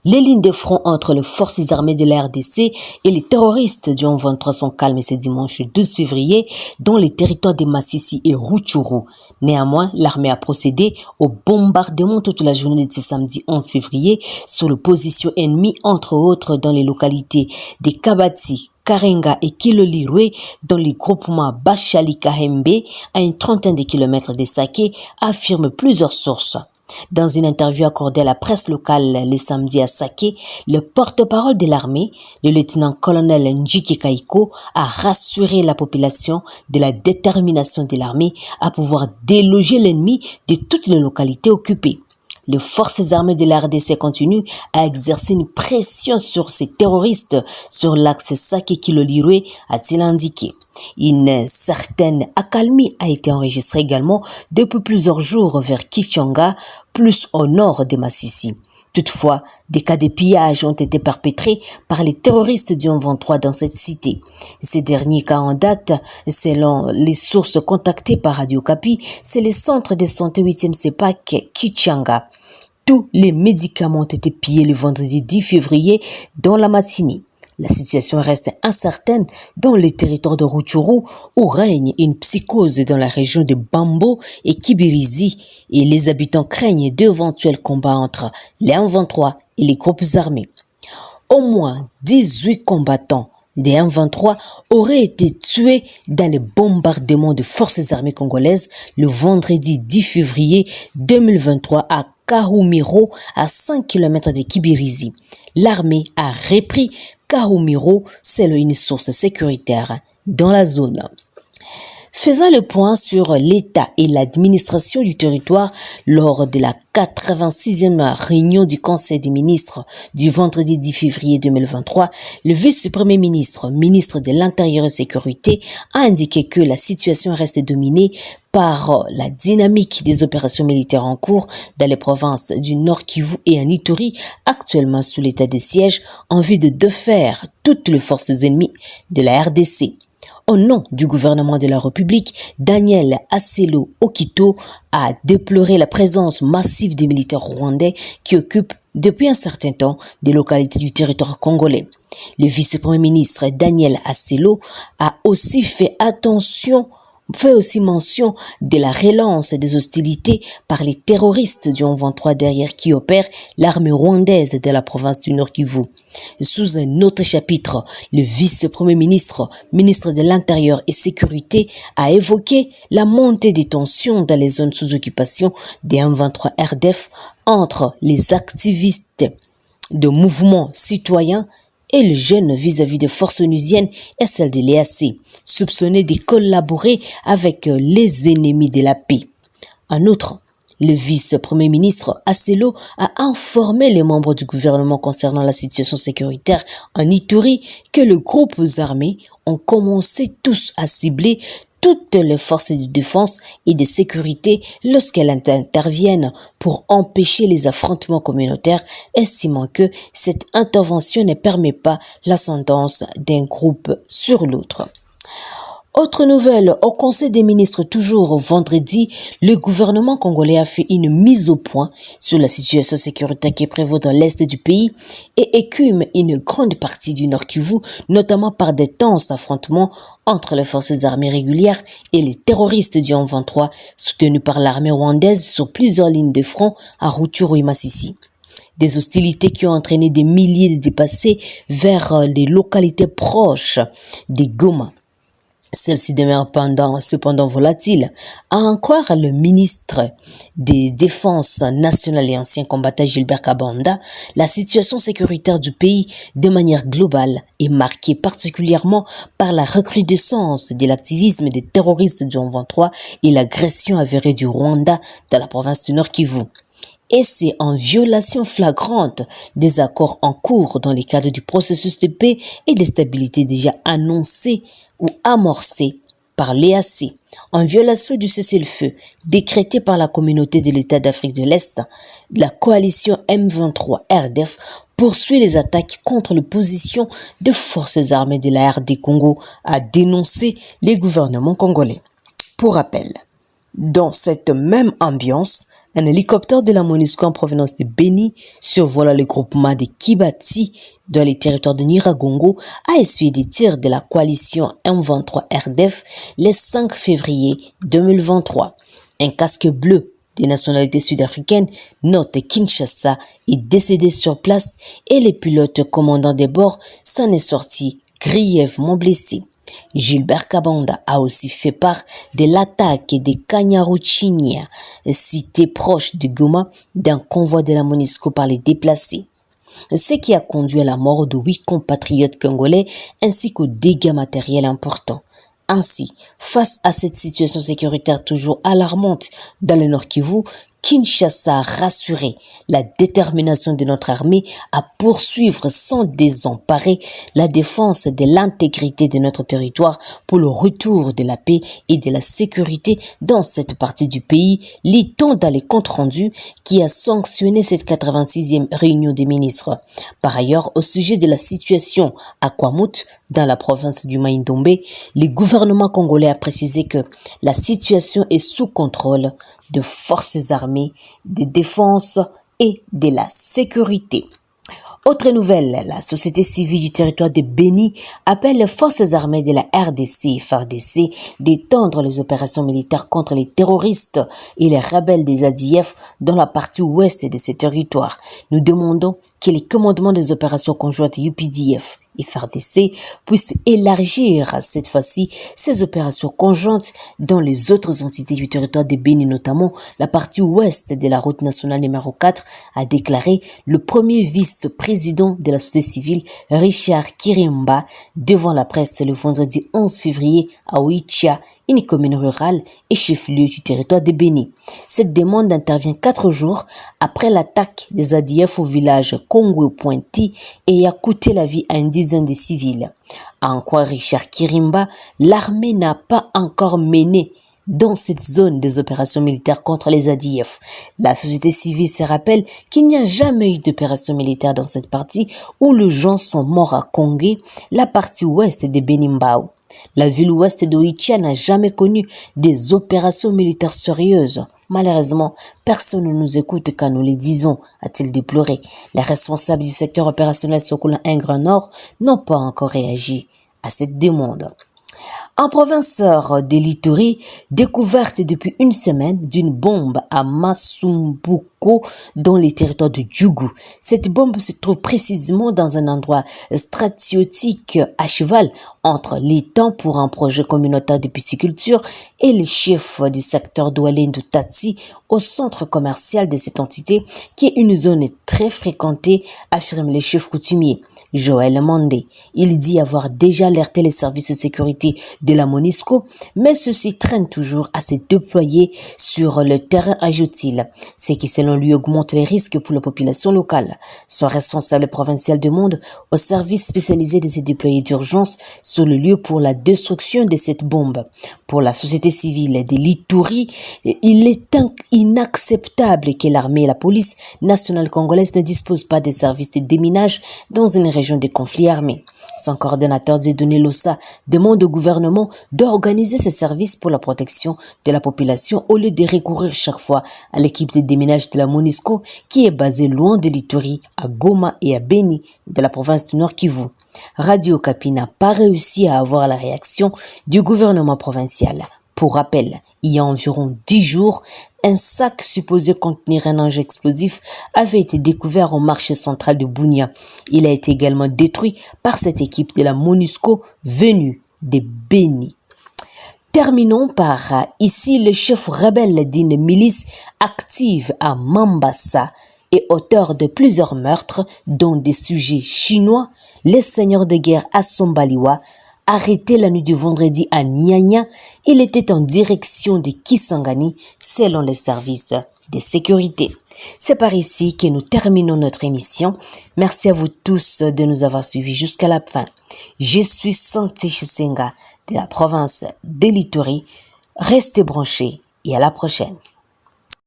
Les lignes de front entre les forces armées de la RDC et les terroristes du 23 sont calmes ce dimanche 12 février dans les territoires de Massissi et Rutshuru. Néanmoins, l'armée a procédé au bombardement toute la journée de ce samedi 11 février sur les positions ennemies, entre autres dans les localités de Kabati, Karenga et Kilolirwe dans les groupements Bachali-Kahembe à une trentaine de kilomètres de Saké, affirment plusieurs sources. Dans une interview accordée à la presse locale le samedi à Saké, le porte-parole de l'armée, le lieutenant-colonel Njike Kaiko, a rassuré la population de la détermination de l'armée à pouvoir déloger l'ennemi de toutes les localités occupées. Les forces armées de la RDC continuent à exercer une pression sur ces terroristes sur l'axe Saké-Kilolirwe, a-t-il indiqué. Une certaine accalmie a été enregistrée également depuis plusieurs jours vers Kichanga, plus au nord de Massissi. Toutefois, des cas de pillage ont été perpétrés par les terroristes du 23 dans cette cité. Ces derniers cas en date, selon les sources contactées par Radio Kapi, c'est le centre de santé 8e CEPAC Kichanga. Tous les médicaments ont été pillés le vendredi 10 février dans la matinée. La situation reste incertaine dans les territoires de Rutshuru où règne une psychose dans la région de Bambo et Kibirizi et les habitants craignent d'éventuels combats entre les M23 et les groupes armés. Au moins 18 combattants des M23 auraient été tués dans les bombardements de forces armées congolaises le vendredi 10 février 2023 à Kahumiro, à 5 km de Kibirizi. L'armée a repris Kahumiro, selon une source sécuritaire dans la zone. Faisant le point sur l'État et l'administration du territoire lors de la 86e réunion du Conseil des ministres du vendredi 10 février 2023, le vice-premier ministre, ministre de l'Intérieur et Sécurité, a indiqué que la situation reste dominée par la dynamique des opérations militaires en cours dans les provinces du Nord Kivu et en Ituri, actuellement sous l'état de siège, en vue de défaire toutes les forces ennemies de la RDC. Au nom du gouvernement de la République, Daniel Asselo Okito a déploré la présence massive des militaires rwandais qui occupent depuis un certain temps des localités du territoire congolais. Le vice-premier ministre Daniel Asselo a aussi fait mention de la relance des hostilités par les terroristes du 23 derrière qui opèrent l'armée rwandaise de la province du Nord Kivu. Sous un autre chapitre, le vice-premier ministre, ministre de l'Intérieur et Sécurité, a évoqué la montée des tensions dans les zones sous occupation des M23 RDF entre les activistes de mouvements citoyens et les jeunes vis-à-vis des forces onusiennes et celles de l'EAC, soupçonnés de collaborer avec les ennemis de la paix. En outre, le vice-premier ministre Asselo a informé les membres du gouvernement concernant la situation sécuritaire en Ituri que les groupes armés ont commencé tous à cibler toutes les forces de défense et de sécurité lorsqu'elles interviennent pour empêcher les affrontements communautaires, estimant que cette intervention ne permet pas l'ascendance d'un groupe sur l'autre. Autre nouvelle, au Conseil des ministres, toujours vendredi, le gouvernement congolais a fait une mise au point sur la situation sécuritaire qui prévaut dans l'est du pays et écume une grande partie du Nord Kivu, notamment par des tenses affrontements entre les forces armées régulières et les terroristes du M23, soutenus par l'armée rwandaise sur plusieurs lignes de front à Rutshuru et Massissi. Des hostilités qui ont entraîné des milliers de déplacés vers les localités proches des Goma. Celle-ci demeure cependant volatile. À en croire le ministre des Défenses nationales et ancien combattant Gilbert Kabanda, la situation sécuritaire du pays de manière globale est marquée particulièrement par la recrudescence de l'activisme des terroristes du 23 et l'agression avérée du Rwanda dans la province du Nord Kivu. Et c'est en violation flagrante des accords en cours dans le cadre du processus de paix et de stabilité déjà annoncé ou amorcé par l'EAC, en violation du cessez-le-feu décrété par la communauté de l'État d'Afrique de l'Est, la coalition M23 RDF poursuit les attaques contre les positions de forces armées de la RD Congo, a dénoncé les gouvernements congolais. Pour rappel, dans cette même ambiance, Un hélicoptère de la MONUSCO en provenance de Beni survolant le groupement de Kibati dans les territoires de Nyiragongo a essuyé des tirs de la coalition M23 RDF le 5 février 2023. Un casque bleu des nationalités sud-africaines, note Kinshasa, est décédé sur place et le pilote commandant des bords s'en est sorti grièvement blessé. Gilbert Kabanda a aussi fait part de l'attaque des Kanyaruchinia, cité proche de Goma, d'un convoi de la MONUSCO par les déplacés. Ce qui a conduit à la mort de 8 compatriotes congolais ainsi qu'aux dégâts matériels importants. Ainsi, face à cette situation sécuritaire toujours alarmante dans le Nord Kivu, Kinshasa a rassuré la détermination de notre armée à poursuivre sans désemparer la défense de l'intégrité de notre territoire pour le retour de la paix et de la sécurité dans cette partie du pays, lit-on dans les comptes rendus qui a sanctionné cette 86e réunion des ministres. Par ailleurs, au sujet de la situation à Kwamut, dans la province du Mai-Ndombe, le gouvernement congolais a précisé que la situation est sous contrôle de forces armées, de défense et de la sécurité. Autre nouvelle, la société civile du territoire de Beni appelle les forces armées de la RDC et FARDC d'étendre les opérations militaires contre les terroristes et les rebelles des ADF dans la partie ouest de ces territoires. Nous demandons que les commandements des opérations conjointes UPDF et FARDC puissent élargir cette fois-ci ces opérations conjointes dans les autres entités du territoire de Beni, notamment la partie ouest de la route nationale numéro 4, a déclaré le premier vice-président de la société civile, Richard Kirimba, devant la presse le vendredi 11 février à Oicha, une commune rurale et chef-lieu du territoire de Beni. Cette demande intervient 4 jours après l'attaque des ADF au village Kongwe-Pointi et a coûté la vie à une dizaine de civils. À en croire Richard Kirimba, l'armée n'a pas encore mené dans cette zone des opérations militaires contre les ADF. La société civile se rappelle qu'il n'y a jamais eu d'opération militaire dans cette partie où les gens sont morts à Kongé, la partie ouest de Benimbao. La ville ouest de Oicha n'a jamais connu des opérations militaires sérieuses. Malheureusement, personne ne nous écoute quand nous les disons, a-t-il déploré. Les responsables du secteur opérationnel Sokola 1 Grand Nord n'ont pas encore réagi à cette demande. En province de l'Ituri, découverte depuis une semaine d'une bombe à Masumbuko dans les territoires de Djougou. Cette bombe se trouve précisément dans un endroit stratégique à cheval entre l'étang pour un projet communautaire de pisciculture et les chefs du secteur d'Oualendou Tati au centre commercial de cette entité qui est une zone très fréquentée, affirme le chef coutumier Joël Mandé. Il dit avoir déjà alerté les services de sécurité de la MONUSCO, mais ceux-ci traînent toujours à se déployer sur le terrain, ajoute-t-il, ce qui selon lui augmente les risques pour la population locale. Son responsable provincial demande au service spécialisé de se déployer d'urgence sur le lieu pour la destruction de cette bombe. Pour la société civile de l'Ituri, il est inacceptable que l'armée et la police nationale congolaise ne disposent pas de services de déminage dans une région de conflits armés. Son coordonnateur Dieudonné Lossa demande au gouvernement d'organiser ces services pour la protection de la population au lieu de recourir chaque fois à l'équipe de déminage de la MONUSCO qui est basée loin de l'Ituri, à Goma et à Beni de la province du Nord Kivu. Radio Okapi n'a pas réussi à avoir la réaction du gouvernement provincial. Pour rappel, il y a environ 10 jours, un sac supposé contenir un engin explosif avait été découvert au marché central de Bunia. Il a été également détruit par cette équipe de la MONUSCO venue de Beni. Terminons par ici le chef rebelle d'une milice active à Mambasa et auteur de plusieurs meurtres, dont des sujets chinois, les seigneurs de guerre Assombaliwa, arrêté la nuit du vendredi à Nyanya, il était en direction de Kisangani selon les services de sécurité. C'est par ici que nous terminons notre émission. Merci à vous tous de nous avoir suivis jusqu'à la fin. Je suis Santi Chisenga de la province de l'Ituri. Restez branchés et à la prochaine.